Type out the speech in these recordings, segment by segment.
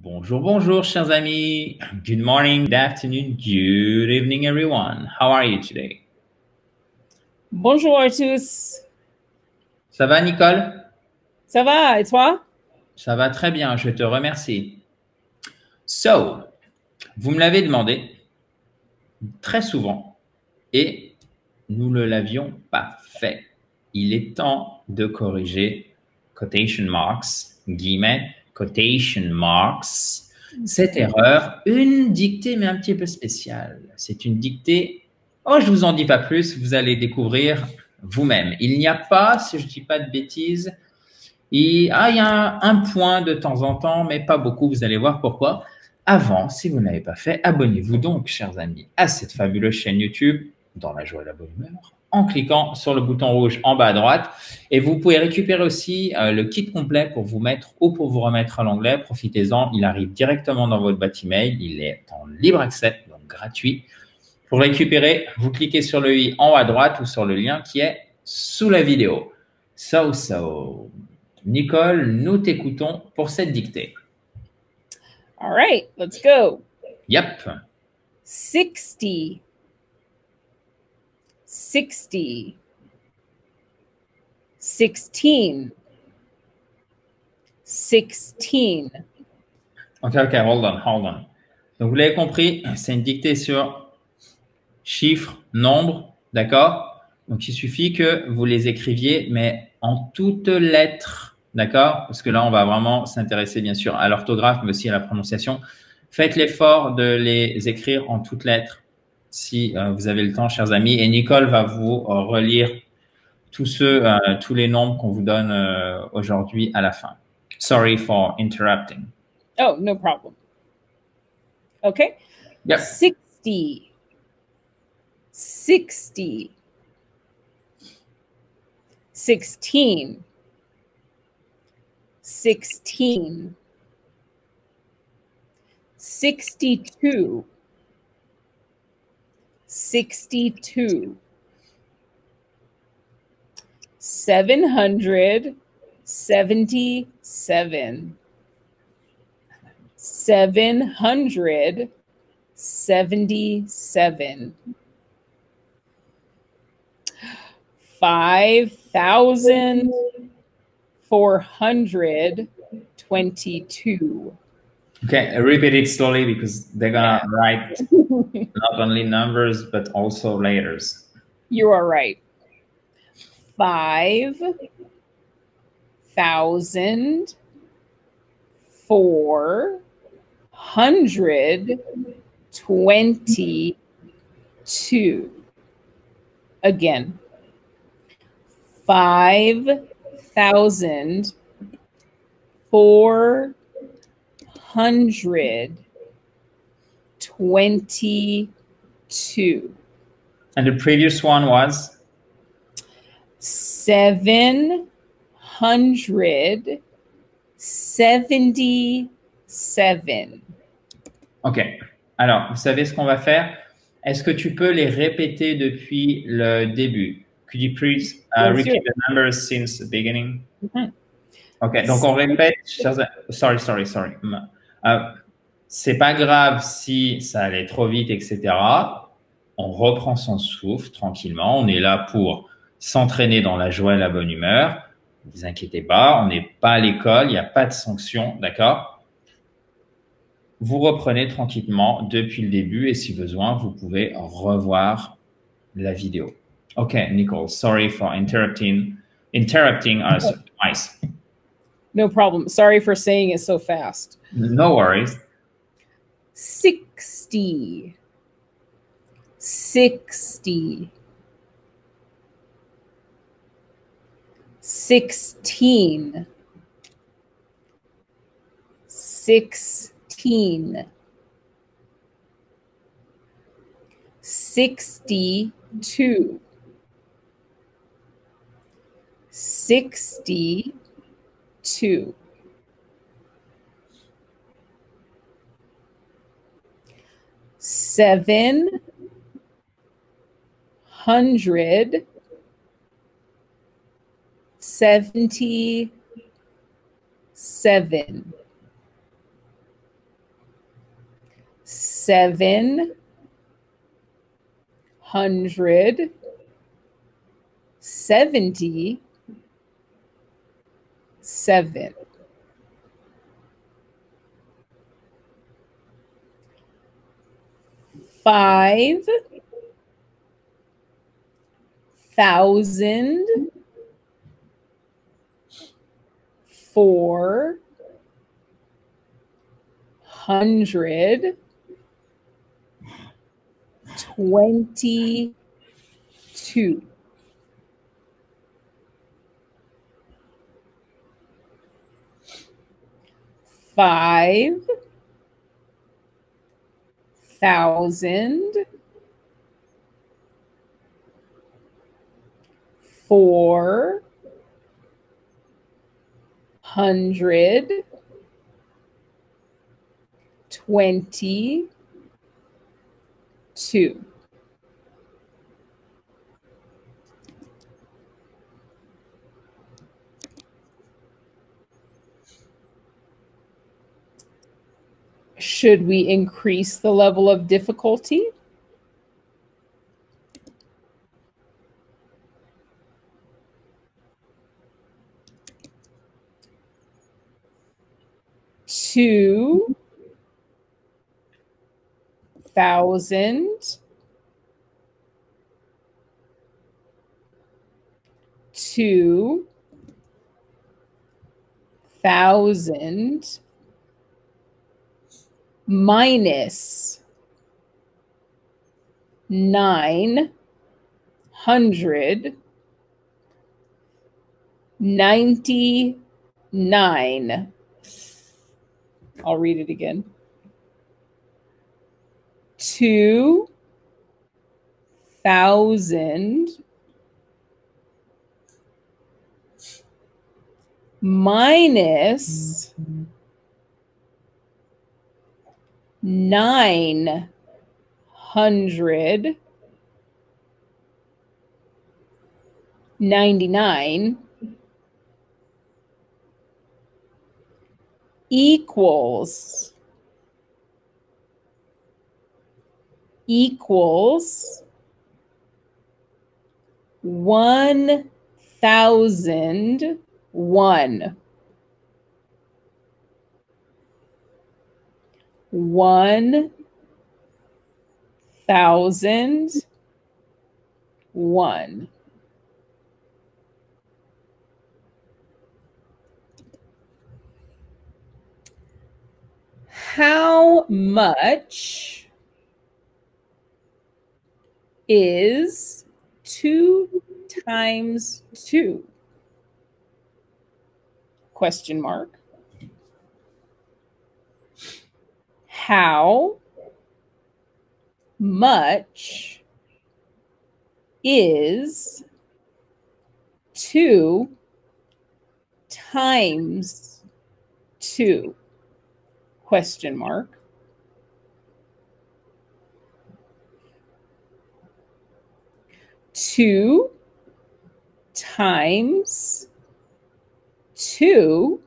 Bonjour, bonjour, chers amis. Good morning, good afternoon, good evening, everyone. How are you today? Bonjour à tous. Ça va, Nicole? Ça va, et toi? Ça va très bien, je te remercie. So, vous me l'avez demandé très souvent et nous ne l'avions pas fait. Il est temps de corriger quotation marks, guillemets, quotation marks, cette erreur, une dictée mais un petit peu spéciale. C'est une dictée, oh je vous en dis pas plus, vous allez découvrir vous-même. Il n'y a pas, si je dis pas de bêtises, il y a un point de temps en temps, mais pas beaucoup, vous allez voir pourquoi. Avant, si vous n'avez pas fait, abonnez-vous donc, chers amis, à cette fabuleuse chaîne YouTube, dans la joie et la bonne humeur, en cliquant sur le bouton rouge en bas à droite. Et vous pouvez récupérer aussi le kit complet pour vous mettre ou pour vous remettre à l'anglais. Profitez-en, il arrive directement dans votre boîte email. Il est en libre accès, donc gratuit. Pour le récupérer, vous cliquez sur le i en haut à droite ou sur le lien qui est sous la vidéo. So. Nicole, nous t'écoutons pour cette dictée. All right, let's go. Yep. 60, 60, 16, 16. OK, hold on. Donc, vous l'avez compris, c'est une dictée sur chiffres, nombres, d'accord? Donc, il suffit que vous les écriviez, mais en toutes lettres, d'accord? Parce que là, on va vraiment s'intéresser, bien sûr, à l'orthographe, mais aussi à la prononciation. Faites l'effort de les écrire en toutes lettres, si vous avez le temps, chers amis. Et Nicole va vous relire tous les nombres qu'on vous donne aujourd'hui à la fin. Sorry for interrupting. Oh, no problem. Okay. Yep. 60, 60, 16, 16, 62, 62, 777, 777, 5,422. Okay, repeat it slowly because they're gonna write not only numbers but also letters. You are right. 5,422. Again, 5,422. And the previous one was? 777. OK. Alors, vous savez ce qu'on va faire? Est-ce que tu peux les répéter depuis le début? Could you please repeat the numbers since the beginning? OK, donc on répète. Sorry. C'est pas grave si ça allait trop vite, etc. On reprend son souffle tranquillement. On est là pour s'entraîner dans la joie et la bonne humeur. Ne vous inquiétez pas, on n'est pas à l'école, il n'y a pas de sanction, d'accord? Vous reprenez tranquillement depuis le début et si besoin, vous pouvez revoir la vidéo. OK, Nicole, sorry for interrupting us twice. No problem. Sorry for saying it so fast. No worries. 60, 60, 16, 16, 62, 62, 777. 777. 5,422. 5,422. Should we increase the level of difficulty? Two thousand two thousand minus 999. I'll read it again. 2,000 minus 999 equals 1,001. 1,001. How much is 2 times 2? Question mark. How much is 2 times 2? Question mark. Two times 2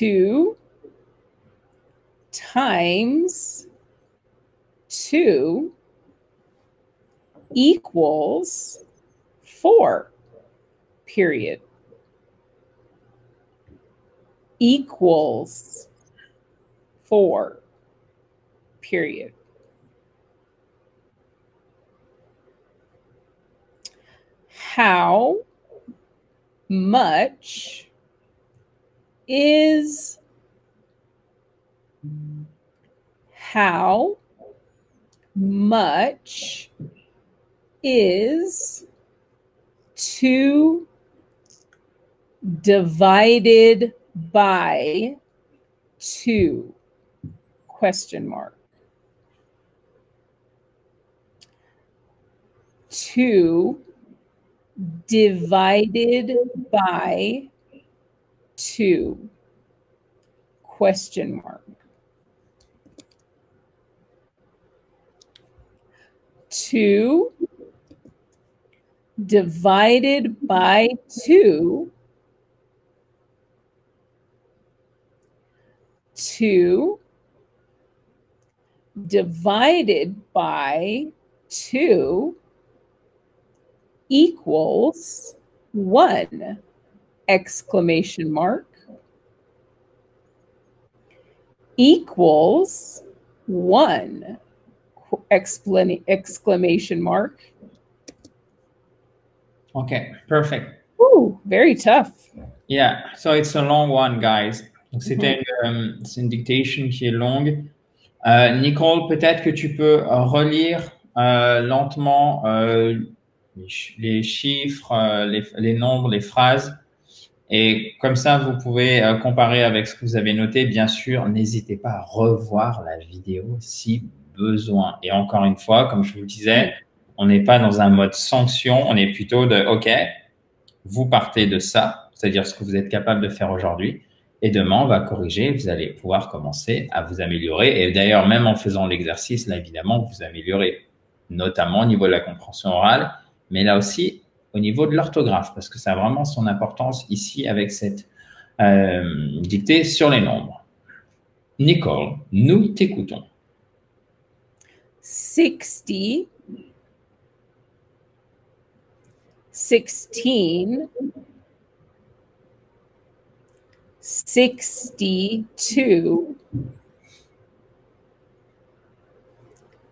2 times 2 equals 4, period. Equals 4, period. How much is 2 divided by 2? Question mark. 2 divided by 2? Question mark. 2 divided by 2 2 divided by 2 equals 1! Exclamation mark. Equals 1! Exclamation mark. Okay, perfect. Ooh, very tough. Yeah, so it's a long one, guys. Donc c'était c'est une dictation qui est longue. Nicole, peut-être que tu peux relire lentement les chiffres, les nombres, les phrases. Et comme ça, vous pouvez comparer avec ce que vous avez noté. Bien sûr, n'hésitez pas à revoir la vidéo si besoin. Et encore une fois, comme je vous le disais, on n'est pas dans un mode sanction. On est plutôt de, OK, vous partez de ça, c'est-à-dire ce que vous êtes capable de faire aujourd'hui. Et demain, on va corriger. Vous allez pouvoir commencer à vous améliorer. Et d'ailleurs, même en faisant l'exercice, là, évidemment, vous vous améliorez, notamment au niveau de la compréhension orale, mais là aussi, au niveau de l'orthographe, parce que ça a vraiment son importance ici avec cette dictée sur les nombres. Nicole, nous t'écoutons. 60, 16, 62,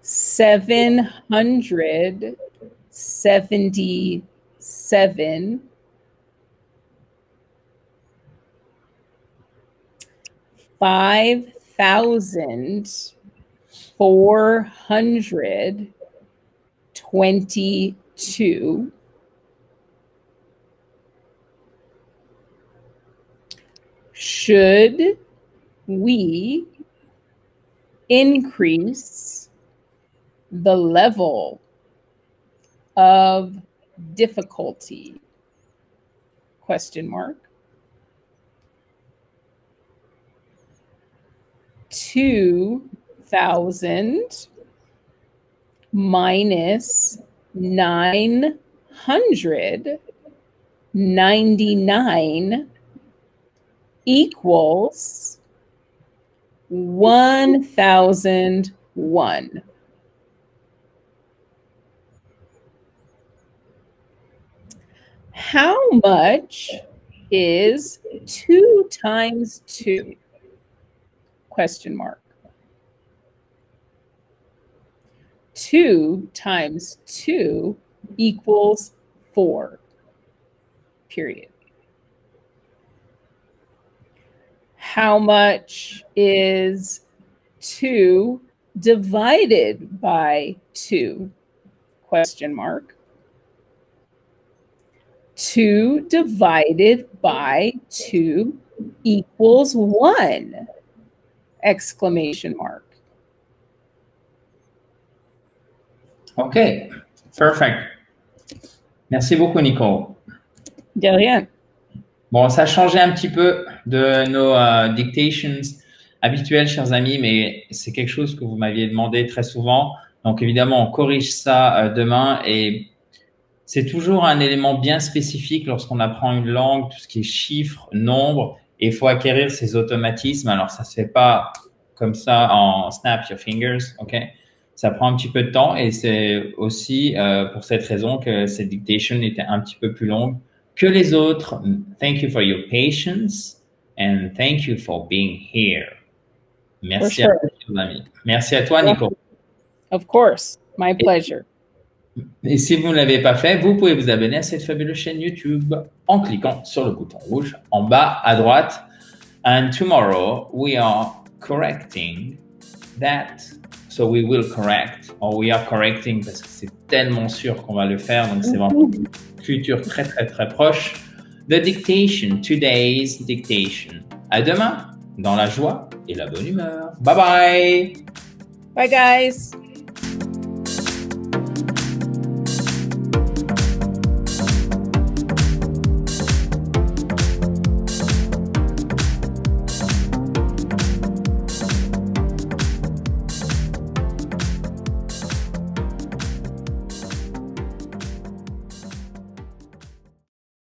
777, 5,422. Should we increase the level of difficulty? Question mark. 2,000 minus 999 equals 1,001. How much is 2 times 2? Question mark. 2 times 2 equals 4. Period. How much is 2 divided by 2? Question mark. 2 divided by 2 equals 1! Exclamation mark. OK, perfect. Merci beaucoup, Nicole. De rien. Bon, ça a changé un petit peu de nos dictations habituelles, chers amis, mais c'est quelque chose que vous m'aviez demandé très souvent. Donc, évidemment, on corrige ça demain et c'est toujours un élément bien spécifique lorsqu'on apprend une langue, tout ce qui est chiffres, nombres, et il faut acquérir ces automatismes. Alors, ça se fait pas comme ça en snap your fingers, OK? Ça prend un petit peu de temps et c'est aussi pour cette raison que cette dictation était un petit peu plus longue que les autres. Thank you for your patience and thank you for being here. Merci à vous, amis. Merci à toi, Nico. Of course, my pleasure. Et si vous ne l'avez pas fait, vous pouvez vous abonner à cette fabuleuse chaîne YouTube en cliquant sur le bouton rouge en bas à droite. And tomorrow we are correcting that. So we will correct, or we are correcting, parce que c'est tellement sûr qu'on va le faire, donc c'est vraiment un futur très, très, très proche. The dictation, today's dictation. À demain, dans la joie et la bonne humeur. Bye bye! Bye, guys!